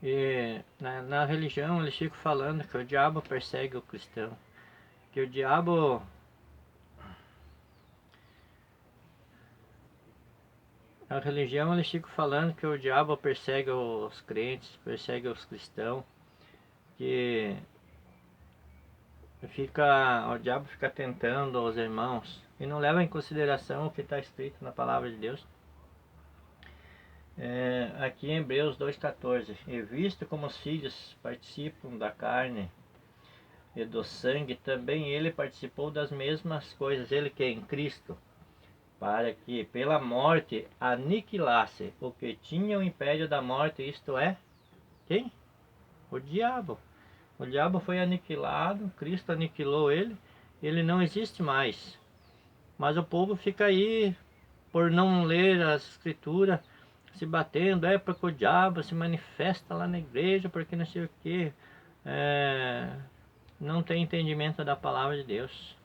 E na religião eles ficam falando que o diabo persegue o cristão. Que o diabo... Na religião eles ficam falando que o diabo persegue os crentes, persegue os cristãos. Que o diabo fica tentando os irmãos e não leva em consideração o que está escrito na palavra de Deus. Aqui em Hebreus 2,14: E visto como os filhos participam da carne e do sangue, também ele participou das mesmas coisas, ele que é em Cristo, para que pela morte aniquilasse o que tinha o império da morte, isto é, quem? O diabo. O diabo foi aniquilado, Cristo aniquilou ele não existe mais. Mas o povo fica aí, por não ler as escrituras, se batendo, porque o diabo se manifesta lá na igreja, porque não sei o que. Não tem entendimento da palavra de Deus.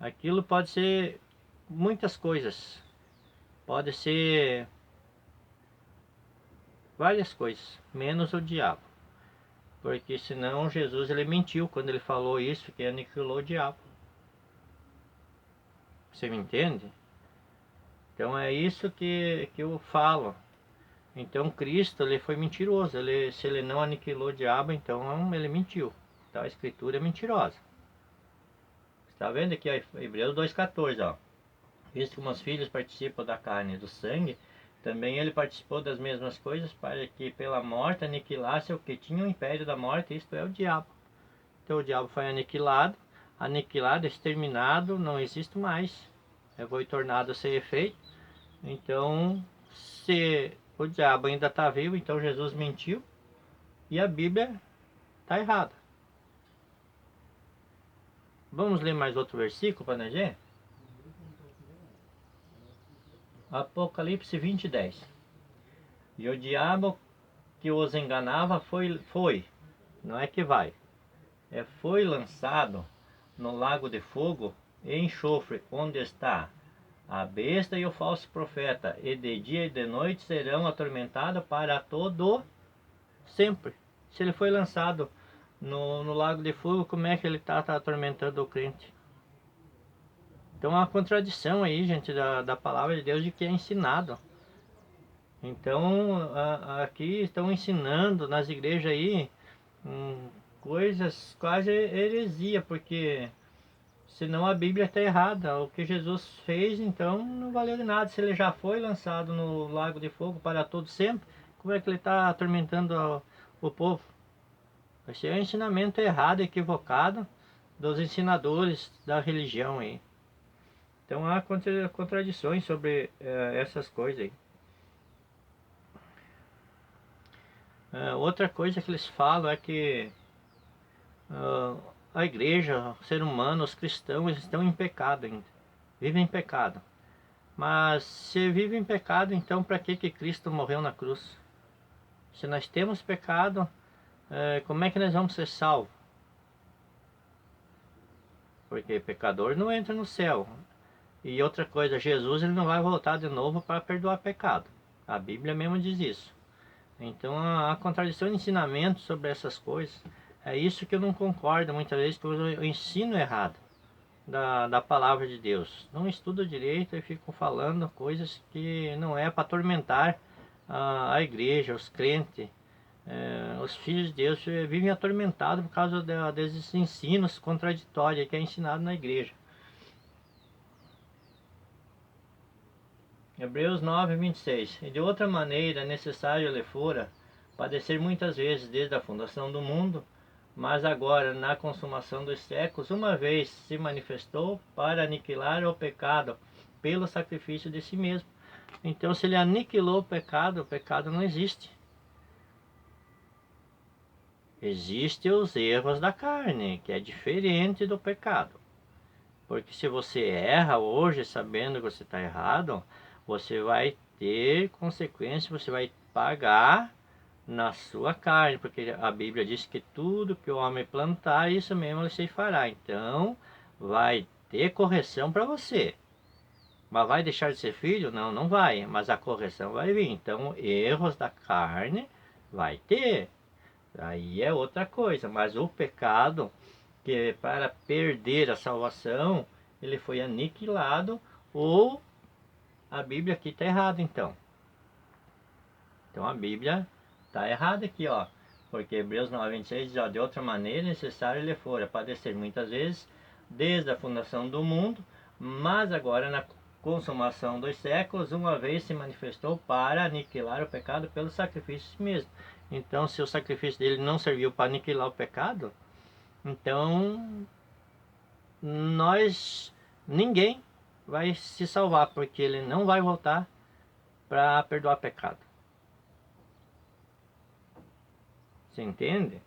Aquilo pode ser muitas coisas. Pode ser várias coisas, menos o diabo. Porque senão Jesus ele mentiu quando ele falou isso, que aniquilou o diabo. Você me entende? Então é isso que eu falo. Então Cristo ele foi mentiroso. Se ele não aniquilou o diabo, então ele mentiu. Então a escritura é mentirosa. Está vendo aqui, ó, Hebreus 2,14, ó. Visto que meus filhos participam da carne e do sangue, também ele participou das mesmas coisas, para que pela morte aniquilasse o que tinha o império da morte, isto é, o diabo. Então o diabo foi aniquilado, exterminado, não existe mais. Foi tornado sem efeito. Então, se o diabo ainda está vivo, então Jesus mentiu e a Bíblia está errada. Vamos ler mais outro versículo para nós ver? Apocalipse 20:10. E o diabo que os enganava foi, não é que vai, foi lançado no lago de fogo e enxofre, onde está a besta e o falso profeta, e de dia e de noite serão atormentados para todo sempre. Se ele foi lançado no lago de fogo, como é que ele está atormentando o crente? Então há uma contradição aí, gente, da palavra de Deus, de que é ensinado. Então aqui estão ensinando nas igrejas aí coisas quase heresia, porque senão a Bíblia está errada. O que Jesus fez, então, não valeu de nada. Se ele já foi lançado no lago de fogo para todo sempre, como é que ele está atormentando o povo? Esse é um ensinamento errado, equivocado dos ensinadores da religião aí. Então há contradições sobre essas coisas aí. Outra coisa que eles falam é que a igreja, o ser humano, os cristãos estão em pecado ainda. Vivem em pecado. Mas se vive em pecado, então para que Cristo morreu na cruz? Se nós temos pecado, como é que nós vamos ser salvos? Porque pecador não entra no céu. E outra coisa, Jesus ele não vai voltar de novo para perdoar pecado. A Bíblia mesmo diz isso. Então a contradição de ensinamento sobre essas coisas, é isso que eu não concordo muitas vezes, que eu ensino errado da palavra de Deus. Não estudo direito e fico falando coisas que não é para atormentar a igreja, os crentes. Os filhos de Deus vivem atormentados por causa desses ensinos contraditórios que é ensinado na igreja. Hebreus 9:26. E de outra maneira necessário lhe fora padecer muitas vezes desde a fundação do mundo, mas agora na consumação dos séculos uma vez se manifestou para aniquilar o pecado pelo sacrifício de si mesmo. Então se ele aniquilou o pecado não existe. Existem os erros da carne, que é diferente do pecado. Porque se você erra hoje sabendo que você está errado, você vai ter consequências, você vai pagar na sua carne. Porque a Bíblia diz que tudo que o homem plantar, isso mesmo ele se fará. Então, vai ter correção para você. Mas vai deixar de ser filho? Não, não vai. Mas a correção vai vir. Então, erros da carne Vai ter. Aí é outra coisa. Mas o pecado, que para perder a salvação, ele foi aniquilado, ou a Bíblia aqui está errada então. Então a Bíblia está errada aqui, ó. Porque Hebreus 9:26 diz, ó, de outra maneira necessário lhe fora padecer muitas vezes, desde a fundação do mundo, mas agora na consumação dos séculos, uma vez se manifestou para aniquilar o pecado pelo sacrifício mesmo. Então, se o sacrifício dele não serviu para aniquilar o pecado, então ninguém vai se salvar, porque ele não vai voltar para perdoar pecado. Você entende?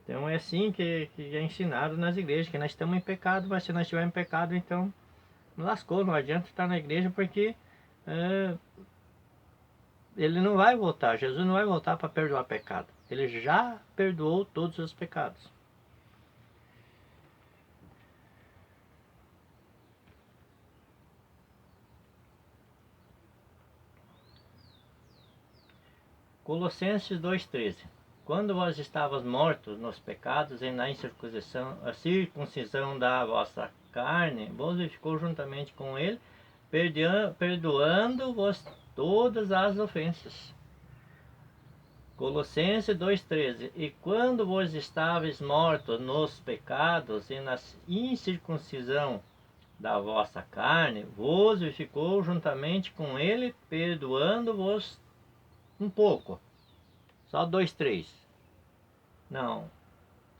Então é assim que é ensinado nas igrejas, que nós estamos em pecado, mas se nós estivermos em pecado, então lascou, não adianta estar na igreja, porque ele não vai voltar, Jesus não vai voltar para perdoar pecado. Ele já perdoou todos os pecados. Colossenses 2:13. Quando vós estavas mortos nos pecados e na incircuncisão, a circuncisão da vossa carne, vos ficou juntamente com ele, perdoando-vos todas as ofensas. Colossenses 2:13. E quando vós estavais mortos nos pecados e na incircuncisão da vossa carne, vos ficou juntamente com ele, perdoando-vos um pouco. Só 2:3. Não.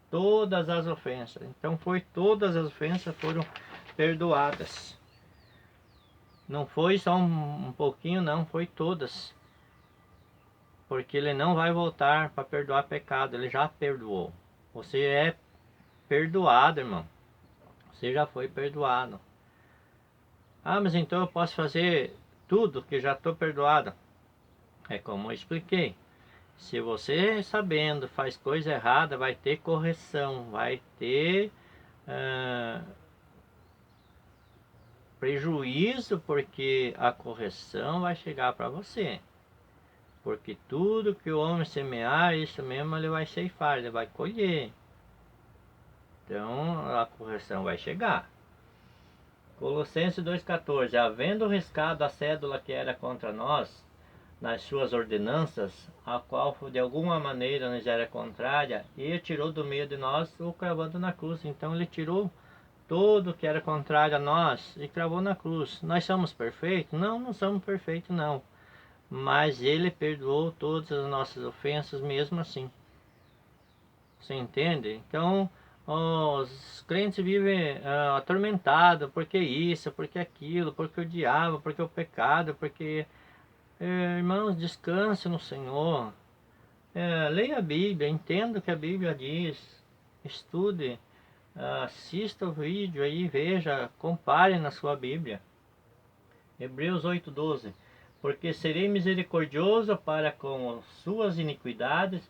Todas as ofensas. Então todas as ofensas foram perdoadas. Não foi só um pouquinho, não. Foi todas. Porque ele não vai voltar para perdoar pecado. Ele já perdoou. Você é perdoado, irmão. Você já foi perdoado. Ah, mas então eu posso fazer tudo que já estou perdoado. É como eu expliquei. Se você sabendo faz coisa errada, vai ter correção, vai ter prejuízo, porque a correção vai chegar para você. Porque tudo que o homem semear, isso mesmo ele vai ceifar, ele vai colher. Então a correção vai chegar. Colossenses 2,14. Havendo riscado a cédula que era contra nós, nas suas ordenanças, a qual de alguma maneira nos era contrária, e tirou do meio de nós, o cravando na cruz. Então ele tirou tudo que era contrário a nós e cravou na cruz. Nós somos perfeitos? Não, não somos perfeitos não. Mas ele perdoou todas as nossas ofensas mesmo assim. Você entende? Então os crentes vivem atormentados, porque isso, porque aquilo, porque o diabo, porque o pecado, porque... irmãos, descanse no Senhor. Leia a Bíblia, entenda o que a Bíblia diz. Estude, assista o vídeo aí, veja, compare na sua Bíblia. Hebreus 8:12. Porque serei misericordioso para com suas iniquidades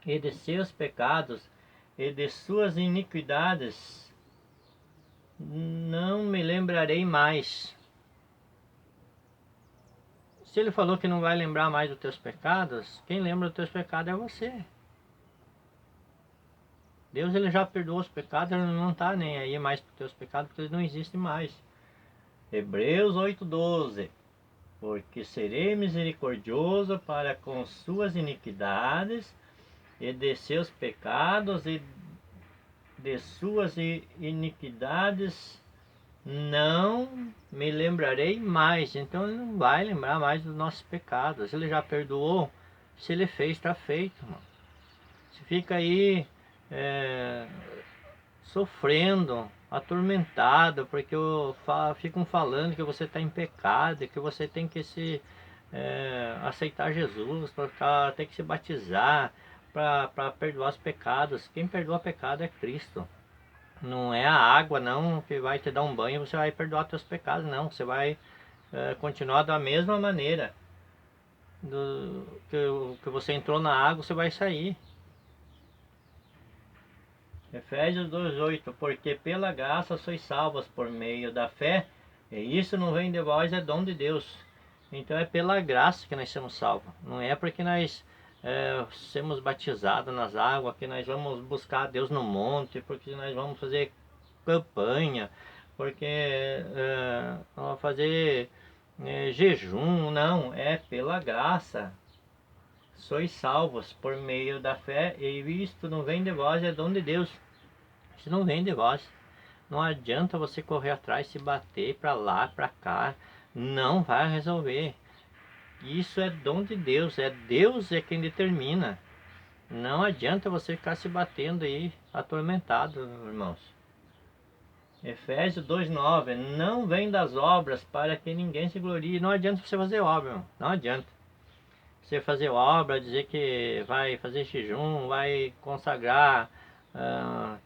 e de seus pecados, e de suas iniquidades não me lembrarei mais. Se ele falou que não vai lembrar mais dos teus pecados, quem lembra dos teus pecados é você. Deus ele já perdoou os pecados, ele não está nem aí mais para os teus pecados, porque eles não existem mais. Hebreus 8:12. Porque serei misericordioso para com suas iniquidades e de seus pecados, e de suas iniquidades não me lembrarei mais. Então ele não vai lembrar mais dos nossos pecados. Ele já perdoou. Se ele fez, está feito, irmão. Se fica aí sofrendo, atormentado, porque ficam falando que você está em pecado, que você tem que aceitar Jesus, tem que se batizar para perdoar os pecados. Quem perdoa pecado é Cristo. Não é a água não que vai te dar um banho e você vai perdoar teus pecados, não. Você vai continuar da mesma maneira que você entrou na água, você vai sair. Efésios 2:8. Porque pela graça sois salvos por meio da fé, e isso não vem de vós, é dom de Deus. Então é pela graça que nós somos salvos. Não é porque nós sermos batizados nas águas, que nós vamos buscar Deus no monte, porque nós vamos fazer campanha, porque vamos fazer jejum. Não, é pela graça. Sois salvos por meio da fé, e isto não vem de vós, é dom de Deus. Isso não vem de vós. Não adianta você correr atrás, se bater para lá, para cá. Não vai resolver. Isso é dom de Deus. Deus é quem determina. Não adianta você ficar se batendo aí, atormentado, irmãos. Efésios 2:9. Não vem das obras para que ninguém se glorie. Não adianta você fazer obra, irmão. Não adianta. Você fazer obra, dizer que vai fazer jejum, vai consagrar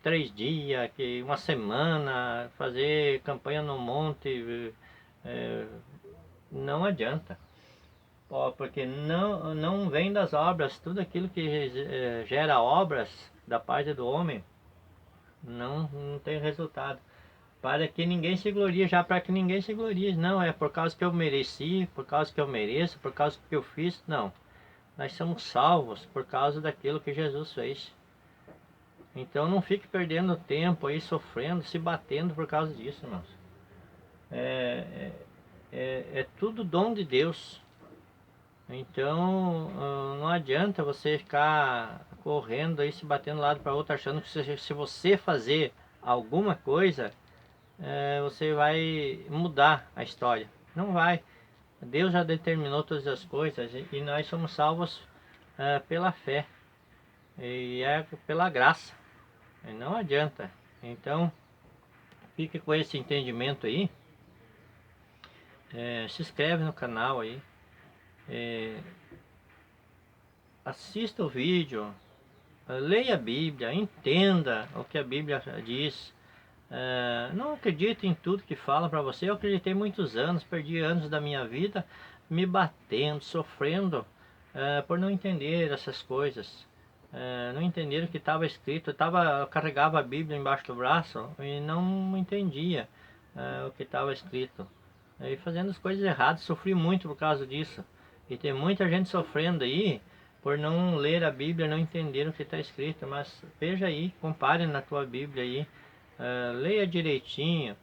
3 dias, que uma semana, fazer campanha no monte, não adianta. Porque não vem das obras. Tudo aquilo que gera obras da parte do homem não tem resultado. Para que ninguém se glorie, já para que ninguém se glorie. Não, é por causa que eu mereci, por causa que eu mereço, por causa que eu fiz. Não. Nós somos salvos por causa daquilo que Jesus fez. Então não fique perdendo tempo aí, sofrendo, se batendo por causa disso, irmãos. É tudo dom de Deus. Então não adianta você ficar correndo aí, se batendo de um lado para outro, achando que se você fazer alguma coisa, você vai mudar a história. Não vai. Deus já determinou todas as coisas e nós somos salvos pela fé. E é pela graça. E não adianta. Então, fique com esse entendimento aí. Se inscreve no canal aí. Assista o vídeo. Leia a Bíblia. Entenda o que a Bíblia diz. Não acredite em tudo que fala para você. Eu acreditei muitos anos. Perdi anos da minha vida me batendo, sofrendo por não entender essas coisas. Não entenderam o que estava escrito. Eu carregava a Bíblia embaixo do braço e não entendia o que estava escrito. E fazendo as coisas erradas, sofri muito por causa disso. E tem muita gente sofrendo aí por não ler a Bíblia, não entender o que está escrito. Mas veja aí, compare na tua Bíblia aí, leia direitinho,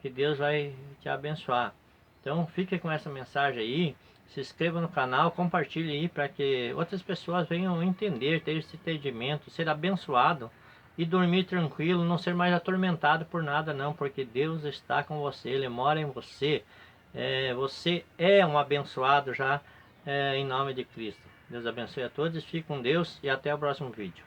que Deus vai te abençoar. Então fique com essa mensagem aí. Se inscreva no canal, compartilhe aí para que outras pessoas venham entender, ter esse entendimento, ser abençoado e dormir tranquilo, não ser mais atormentado por nada não, porque Deus está com você, Ele mora em você. Você é um abençoado já, em nome de Cristo. Deus abençoe a todos, fique com Deus e até o próximo vídeo.